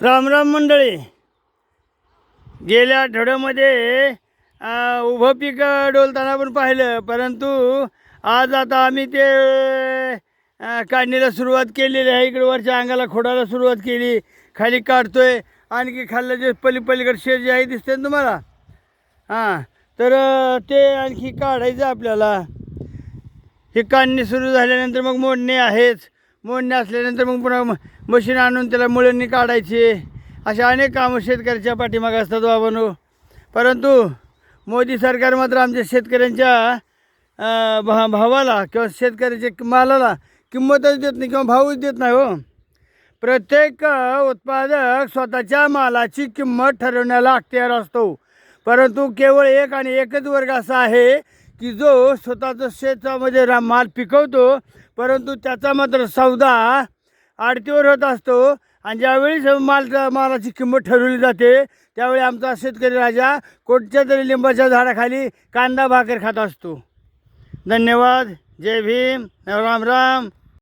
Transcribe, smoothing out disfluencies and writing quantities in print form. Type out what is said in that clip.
राम राम मंडळी. गेल्या आठवड्यामध्ये उभं पीक डोलताना पण पाहिलं, परंतु आज आता आम्ही ते काढणीला सुरुवात केलेली आहे. इकडे वरच्या अंगाला खोडायला सुरुवात केली, खाली काढतोय. आणखी खाल्लं जे पलीकडे शेत जे आहे दिसते ना तुम्हाला, हां, तर ते आणखी काढायचं आपल्याला. ही काढणी सुरू झाल्यानंतर मग मोडणे आहेच. मोडणे असल्यानंतर मग पुन्हा मशीन आणून त्याला मुळ्यांनी काढायचे. अशा अनेक कामं शेतकऱ्याच्या पाठीमागे असतात बाबांनो. परंतु मोदी सरकार मात्र आमच्या शेतकऱ्यांच्या भावाला किंवा शेतकऱ्याच्या मालाला किंमतच देत नाही किंवा भावच देत नाही हो. प्रत्येक उत्पादक स्वतःच्या मालाची किंमत ठरवण्याला अखत्यार असतो, परंतु केवळ एक आणि एकच वर्ग असा आहे की जो स्वतःचं शेतामध्ये माल पिकवतो, परंतु त्याचा मात्र सौदा आडतीवर होत असतो. आणि ज्यावेळी मालाची किंमत ठरवली जाते त्यावेळी आमचा शेतकरी राजा कोणत्या तरी लिंबाच्या झाडाखाली कांदा भाकर खात असतो. धन्यवाद. जय भीम. राम राम.